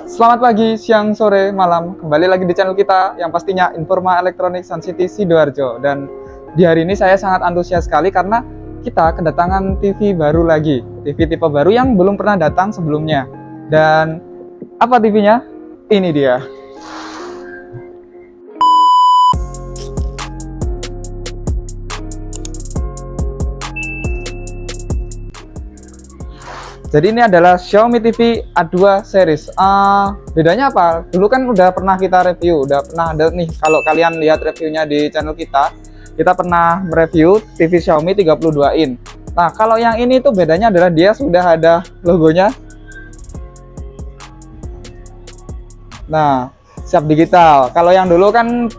Selamat pagi, siang, sore, malam. Kembali lagi di channel kita yang pastinya Informa Elektronik Sun City Sidoarjo. Dan di hari ini saya sangat antusias sekali karena kita kedatangan TV baru lagi. TV tipe baru yang belum pernah datang sebelumnya. Dan apa TV-nya? Ini dia. Jadi ini adalah Xiaomi TV A2 series. Bedanya apa? Dulu kan udah pernah kita review, udah pernah ada nih. Kalau kalian lihat reviewnya di channel kita pernah mereview TV Xiaomi 32 in. Nah, kalau yang ini tuh bedanya adalah dia sudah ada logonya. Nah, siap digital. Kalau yang dulu kan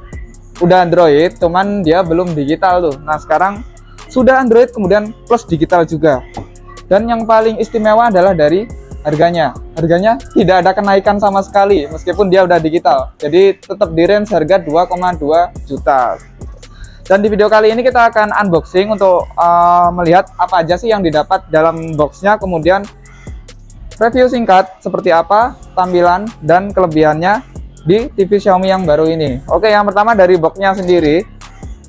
udah Android, cuman dia belum digital tuh. Nah, sekarang sudah Android kemudian plus digital juga. Dan yang paling istimewa adalah dari harganya. Harganya tidak ada kenaikan sama sekali meskipun dia udah digital. Jadi tetap di range harga 2,2 juta. Dan di video kali ini kita akan unboxing untuk melihat apa aja sih yang didapat dalam boxnya. Kemudian review singkat seperti apa tampilan dan kelebihannya di TV Xiaomi yang baru ini. Oke, yang pertama dari boxnya sendiri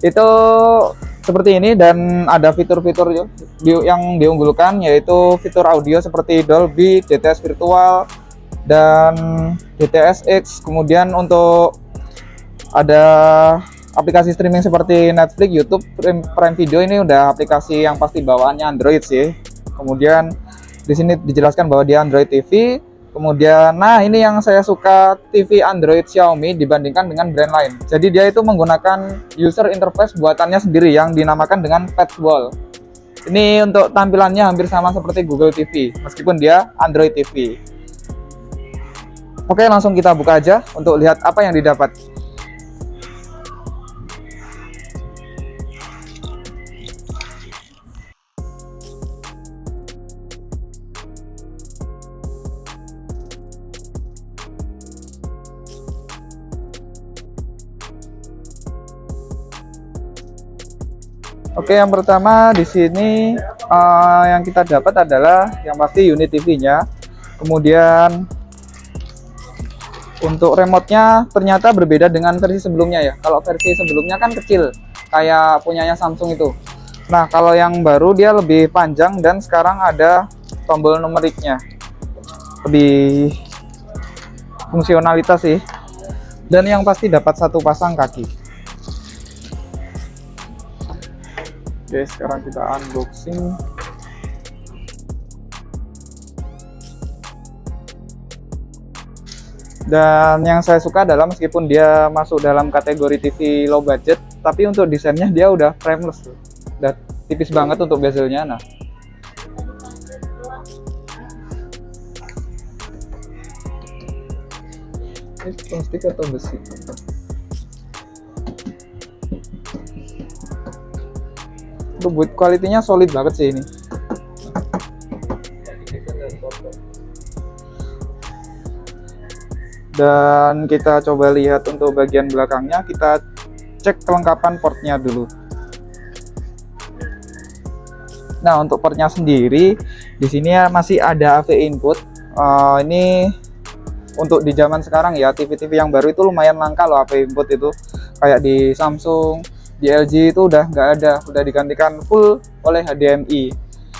itu seperti ini, dan ada fitur-fitur yang diunggulkan, yaitu fitur audio seperti Dolby, DTS virtual, dan DTS:X. Kemudian untuk ada aplikasi streaming seperti Netflix, YouTube, Prime Video. Ini udah aplikasi yang pasti bawaannya Android sih. Kemudian di sini dijelaskan bahwa dia Android TV. Kemudian, nah ini yang saya suka TV Android Xiaomi dibandingkan dengan brand lain. Jadi dia itu menggunakan user interface buatannya sendiri yang dinamakan dengan Patchwall. Ini untuk tampilannya hampir sama seperti Google TV, meskipun dia Android TV. Oke, langsung kita buka aja untuk lihat apa yang didapat. Oke, yang pertama di sini yang kita dapat adalah yang pasti unit TV-nya. Kemudian untuk remote-nya ternyata berbeda dengan versi sebelumnya ya. Kalau versi sebelumnya kan kecil, kayak punyanya Samsung itu. Nah, kalau yang baru dia lebih panjang dan sekarang ada tombol numeriknya. Lebih fungsionalitas sih. Dan yang pasti dapat satu pasang kaki. Oke, sekarang kita unboxing. Dan yang saya suka adalah meskipun dia masuk dalam kategori TV low budget, tapi untuk desainnya dia udah frameless tuh. Udah tipis banget untuk bezelnya. Nah, ini plastik atau besi? Untuk build quality-nya solid banget sih ini. Dan kita coba lihat untuk bagian belakangnya, kita cek kelengkapan portnya dulu. Nah, untuk portnya sendiri di sini ya masih ada AV input. Ini untuk di zaman sekarang ya, TV-TV yang baru itu lumayan langka loh AV input itu. Kayak di Samsung, di LG itu udah nggak ada, udah digantikan full oleh HDMI.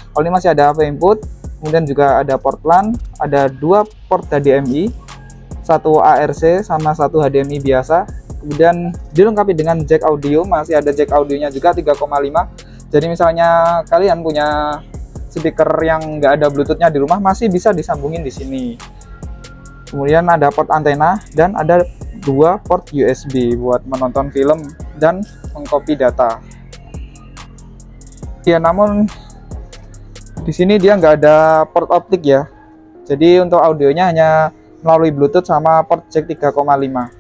Kalau ini masih ada AV input, kemudian juga ada port LAN, ada dua port HDMI, satu ARC sama satu HDMI biasa. Kemudian dilengkapi dengan jack audio, masih ada jack audionya juga 3,5. Jadi misalnya kalian punya speaker yang nggak ada Bluetoothnya di rumah, masih bisa disambungin di sini. Kemudian ada port antena dan ada dua port USB buat menonton film dan mengcopy data. Ya, namun di sini dia nggak ada port optik ya. Jadi untuk audionya hanya melalui Bluetooth sama port jack 3,5.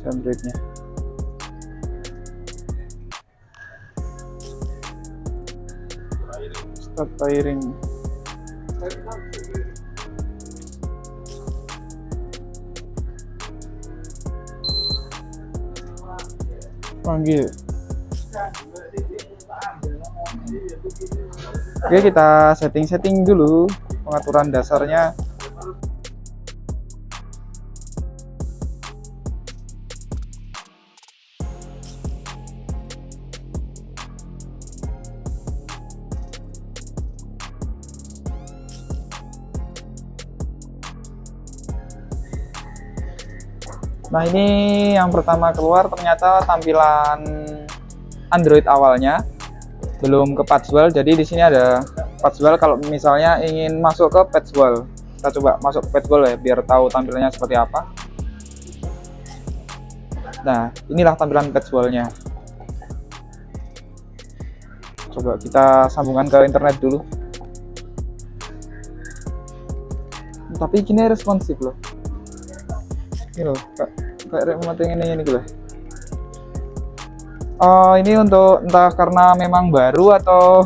Android-nya. Start firing. Panggil. Oke, kita setting dulu pengaturan dasarnya. Nah, ini yang pertama keluar ternyata tampilan Android awalnya belum ke Patchwell. Jadi di sini ada Patchwell kalau misalnya ingin masuk ke Patchwell. Kita coba masuk ke Patchwell ya biar tahu tampilannya seperti apa. Nah, inilah tampilan Patchwell-nya. Coba kita sambungkan ke internet dulu. Tapi gini responsif loh. Ini loh, kayak remote yang ini loh. Ini untuk entah karena memang baru atau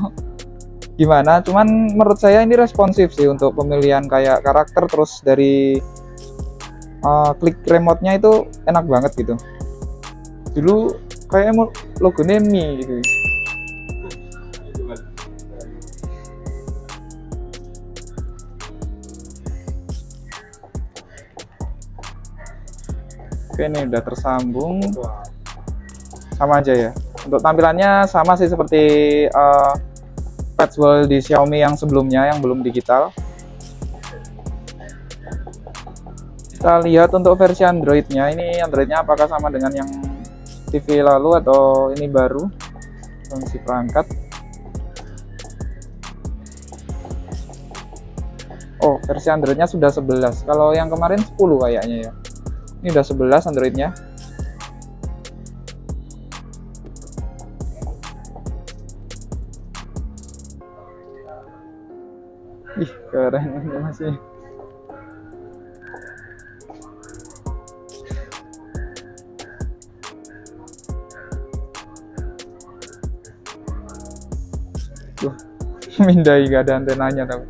gimana, cuman menurut saya ini responsif sih untuk pemilihan kayak karakter, terus dari klik remote-nya itu enak banget gitu. Dulu kayak logonya Mi gitu. Oke, ini udah tersambung. Sama aja ya. Untuk tampilannya sama sih seperti Patchwell di Xiaomi yang sebelumnya yang belum digital. Kita lihat untuk versi Android-nya. Ini Android-nya apakah sama dengan yang TV lalu atau ini baru fungsi perangkat. Oh, versi Android-nya sudah 11. Kalau yang kemarin 10 kayaknya ya. Ini udah 11 Android-nya. Ih, keren masih. Tuh, mindai gak ada antenanya tau.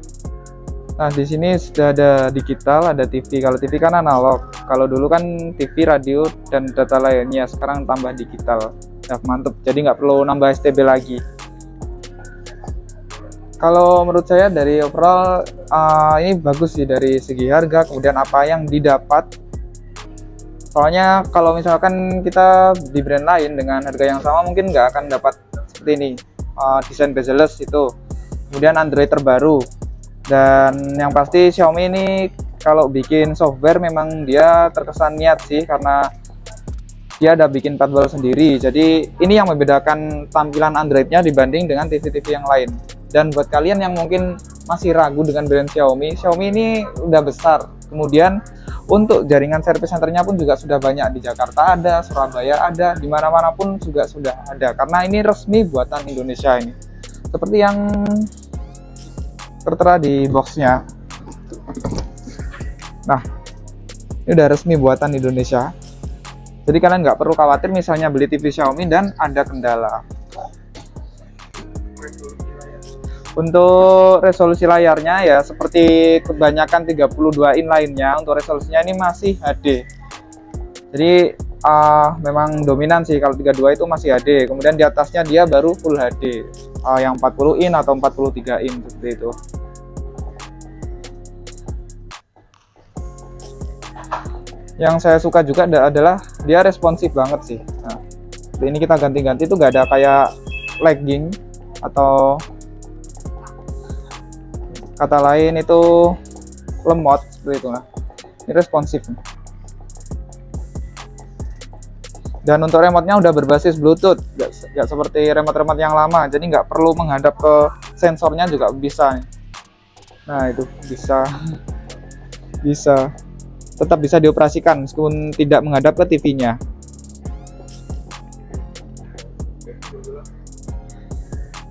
Nah, di sini sudah ada digital, ada TV. Kalau TV kan analog. Kalau dulu kan TV, radio, dan data lainnya. Sekarang tambah digital. Nah, mantep. Jadi nggak perlu nambah STB lagi. Kalau menurut saya dari overall ini bagus sih dari segi harga, kemudian apa yang didapat. Soalnya kalau misalkan kita di brand lain dengan harga yang sama mungkin nggak akan dapat seperti ini. Desain bezel-less itu. Kemudian Android terbaru. Dan yang pasti Xiaomi ini kalau bikin software memang dia terkesan niat sih, karena dia ada bikin Patchwell sendiri. Jadi ini yang membedakan tampilan Androidnya dibanding dengan TV-TV yang lain. Dan buat kalian yang mungkin masih ragu dengan brand Xiaomi, Xiaomi ini udah besar. Kemudian untuk jaringan service centernya pun juga sudah banyak, di Jakarta ada, Surabaya ada, di mana-mana pun juga sudah ada. Karena ini resmi buatan Indonesia ini. Seperti yang tertera di boxnya. Nah, ini udah resmi buatan Indonesia. Jadi kalian nggak perlu khawatir misalnya beli TV Xiaomi dan ada kendala. Untuk resolusi layarnya ya seperti kebanyakan 32 in lainnya, untuk resolusinya ini masih HD. Jadi memang dominan sih kalau 32 itu masih HD. Kemudian di atasnya dia baru Full HD. Yang 40 in atau 43 in seperti itu. Yang saya suka juga adalah dia responsif banget sih. Nah, ini kita ganti-ganti tuh gak ada kayak lagging atau kata lain itu lemot seperti itu. Nah, ini responsif. Dan untuk remote-nya udah berbasis Bluetooth, gak seperti remote-remote yang lama, jadi nggak perlu menghadap ke sensornya juga bisa. Nah, itu bisa tetap bisa dioperasikan meskipun tidak menghadap ke TV-nya.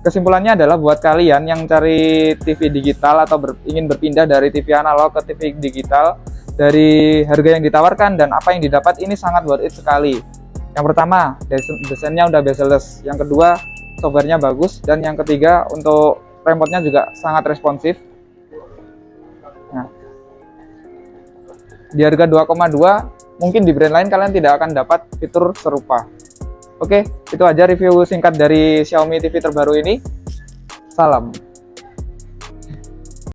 Kesimpulannya adalah buat kalian yang cari TV digital atau ingin berpindah dari TV analog ke TV digital, dari harga yang ditawarkan dan apa yang didapat, ini sangat worth it sekali. Yang pertama, desainnya udah bezel-less. Yang kedua, softwarenya bagus. Dan yang ketiga, untuk remote-nya juga sangat responsif. Nah, di harga 2,2, mungkin di brand lain kalian tidak akan dapat fitur serupa. Oke, itu aja review singkat dari Xiaomi TV terbaru ini. Salam.